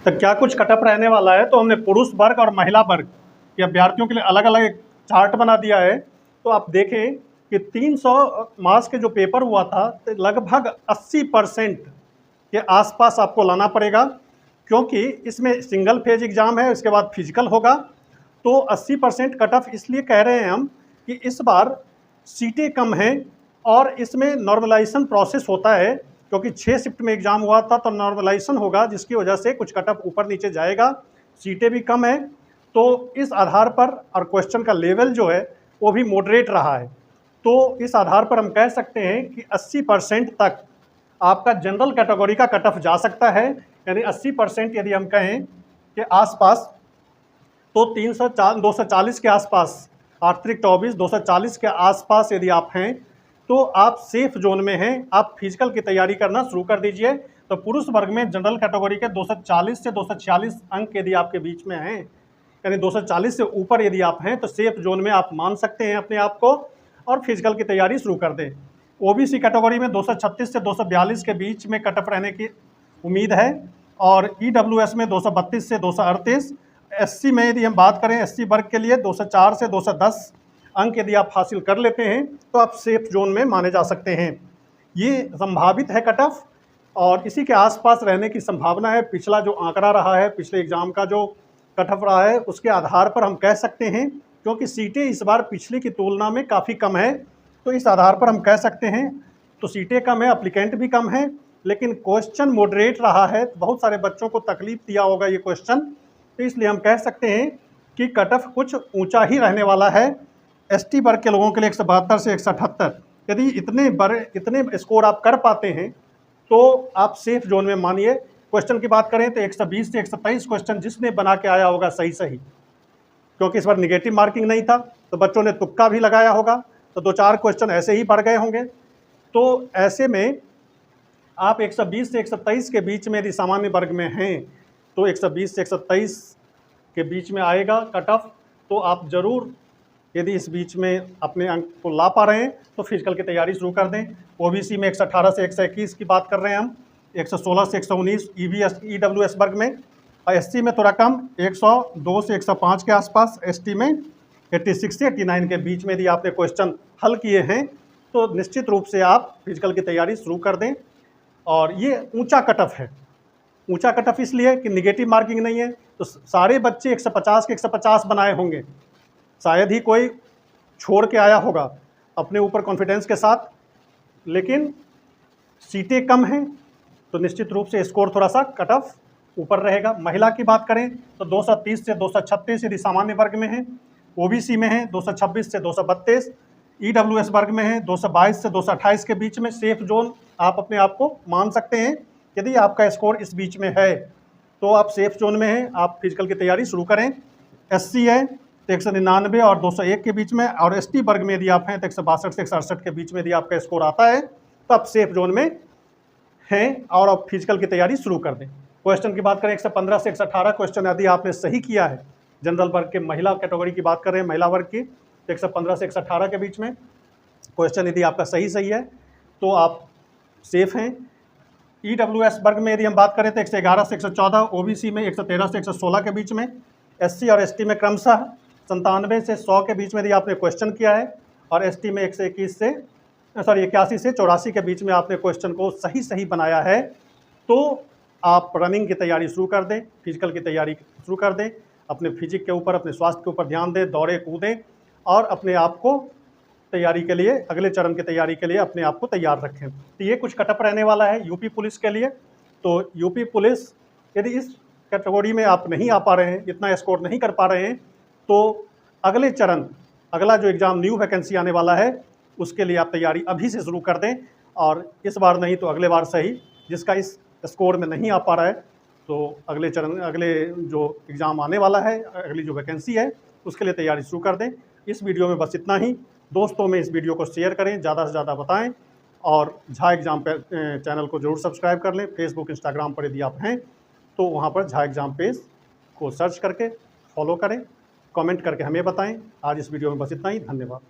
तो क्या कुछ कटअप रहने वाला है, तो हमने पुरुष वर्ग और महिला वर्ग के अभ्यर्थियों के लिए अलग अलग एक चार्ट बना दिया है। तो आप देखें कि 300 मार्क्स के जो पेपर हुआ था, तो लगभग 80% के आसपास आपको लाना पड़ेगा, क्योंकि इसमें सिंगल फेज एग्जाम है, उसके बाद फिजिकल होगा। तो 80% कट ऑफ इसलिए कह रहे हैं हम कि इस बार सीटें कम हैं और इसमें नॉर्मलाइजेशन प्रोसेस होता है, क्योंकि 6 शिफ्ट में एग्जाम हुआ था, तो नॉर्मलाइजेशन होगा, जिसकी वजह से कुछ कट ऑफ ऊपर नीचे जाएगा। सीटें भी कम है, तो इस आधार पर और क्वेश्चन का लेवल जो है वो भी मॉडरेट रहा है। तो इस आधार पर हम कह सकते हैं कि 80% तक आपका जनरल कैटेगरी का कट ऑफ जा सकता है। यानी 80% यदि हम कहें कि आसपास, तो 240 के आसपास, आर्थिक 24 240 के आसपास यदि आप हैं तो आप सेफ जोन में हैं। आप फिजिकल की तैयारी करना शुरू कर दीजिए। तो पुरुष वर्ग में जनरल कैटेगरी के 240 से 246 अंक यदि आपके बीच में हैं, यानी 240 से ऊपर यदि आप हैं, तो सेफ जोन में आप मान सकते हैं अपने आप को और फिजिकल की तैयारी शुरू कर दें। ओबीसी कैटेगरी में 236 से 242 के बीच में कटअप रहने की उम्मीद है, और ईडब्ल्यूएस में 232 से 238। एससी में यदि हम बात करें, एससी वर्ग के लिए 204 से 210 अंक यदि आप हासिल कर लेते हैं तो आप सेफ जोन में माने जा सकते हैं। ये संभावित है कट ऑफ, और इसी के आसपास रहने की संभावना है। पिछला जो आंकड़ा रहा है, पिछले एग्जाम का जो कट ऑफ रहा है, उसके आधार पर हम कह सकते हैं, क्योंकि सीटें इस बार पिछली की तुलना में काफ़ी कम है, तो इस आधार पर हम कह सकते हैं। तो सीटें कम है, अप्लीकेंट भी कम है, लेकिन क्वेश्चन मॉडरेट रहा है। बहुत सारे बच्चों को तकलीफ दिया होगा ये क्वेश्चन, तो इसलिए हम कह सकते हैं कि कट ऑफ कुछ ऊंचा ही रहने वाला है। एसटी वर्ग के लोगों के लिए 172 से 178, यदि इतने स्कोर आप कर पाते हैं तो आप सेफ जोन में मानिए। क्वेश्चन की बात करें तो 120 से 127 क्वेश्चन जिसने बना के आया होगा सही, क्योंकि इस बार निगेटिव मार्किंग नहीं था, तो बच्चों ने तुक्का भी लगाया होगा, तो 2-4 क्वेश्चन ऐसे ही बढ़ गए होंगे। तो ऐसे में आप 120 से 127 के बीच में यदि सामान्य वर्ग में हैं, तो 120 से 127 के बीच में आएगा कट ऑफ। तो आप ज़रूर यदि इस बीच में अपने अंक को ला पा रहे हैं तो फिजिकल की तैयारी शुरू कर दें। ओबीसी में 118 से 121 की बात कर रहे हैं हम, 116 से 119 ईडब्ल्यूएस वर्ग में, और एससी में थोड़ा कम 102 से 105 के आसपास, एसटी में 86 से 89 के बीच में यदि आपने क्वेश्चन हल किए हैं तो निश्चित रूप से आप फिजिकल की तैयारी शुरू कर दें। और ये ऊंचा कट ऑफ है। ऊंचा कट ऑफ इसलिए कि निगेटिव मार्किंग नहीं है, तो सारे बच्चे 150 के 150 बनाए होंगे, शायद ही कोई छोड़ के आया होगा अपने ऊपर कॉन्फिडेंस के साथ, लेकिन सीटें कम हैं तो निश्चित रूप से स्कोर थोड़ा सा कट ऑफ ऊपर रहेगा। महिला की बात करें तो 230 से 236 यदि सामान्य वर्ग में है, ओबीसी में है 226 से 232, ईडब्ल्यूएस वर्ग में है 222 से 228 के बीच में सेफ जोन आप अपने आप को मान सकते हैं। यदि आपका स्कोर इस बीच में है तो आप सेफ जोन में हैं, आप फिजिकल की तैयारी शुरू करें। एससी है तो 199 और 201 के बीच में, और एसटी वर्ग में यदि आप हैं तो 162 से 168 के बीच में यदि आपका स्कोर आता है तो आप सेफ जोन में हैं और आप फिजिकल की तैयारी शुरू कर दें। क्वेश्चन की बात करें 115 से 118 क्वेश्चन यदि आपने सही किया है, जनरल वर्ग के महिला कैटेगरी की बात कर रहे हैं, महिला वर्ग की, तो 115 से 118 के बीच में क्वेश्चन यदि आपका सही है तो आप सेफ हैं। ईडब्ल्यूएस वर्ग में यदि हम बात करें तो 111 से 114, ओबीसी में 113 से 116 के बीच में, एससी और एसटी में क्रमशः 97 से 100 के बीच में यदि आपने क्वेश्चन किया है, और एसटी में 81 से 84 के बीच में आपने क्वेश्चन को सही बनाया है, तो आप रनिंग की तैयारी शुरू कर दें, फिजिकल की तैयारी शुरू कर दें। अपने फिजिक के ऊपर, अपने स्वास्थ्य के ऊपर ध्यान दें, दौड़े कूदें और अपने आप को तैयारी के लिए, अगले चरण की तैयारी के लिए अपने आप को तैयार रखें। तो ये कुछ कटअप रहने वाला है यूपी पुलिस के लिए। तो यूपी पुलिस यदि इस कैटेगरी में आप नहीं आ पा रहे हैं, इतना स्कोर नहीं कर पा रहे हैं, तो अगले चरण, अगला जो एग्ज़ाम न्यू वैकेंसी आने वाला है उसके लिए आप तैयारी अभी से शुरू कर दें। और इस बार नहीं तो अगले बार सही, जिसका इस स्कोर में नहीं आ पा रहा है, तो अगले चरण, अगले जो एग्ज़ाम आने वाला है, अगली जो वैकेंसी है उसके लिए तैयारी शुरू कर दें। इस वीडियो में बस इतना ही। दोस्तों में इस वीडियो को शेयर करें, ज़्यादा से ज़्यादा बताएं, और झा एग्ज़ाम पे चैनल को जरूर सब्सक्राइब कर लें। फेसबुक, इंस्टाग्राम पर यदि आप हैं तो वहाँ पर झा एग्ज़ाम पेज को सर्च करके फॉलो करें, कमेंट करके हमें बताएं। आज इस वीडियो में बस इतना ही। धन्यवाद।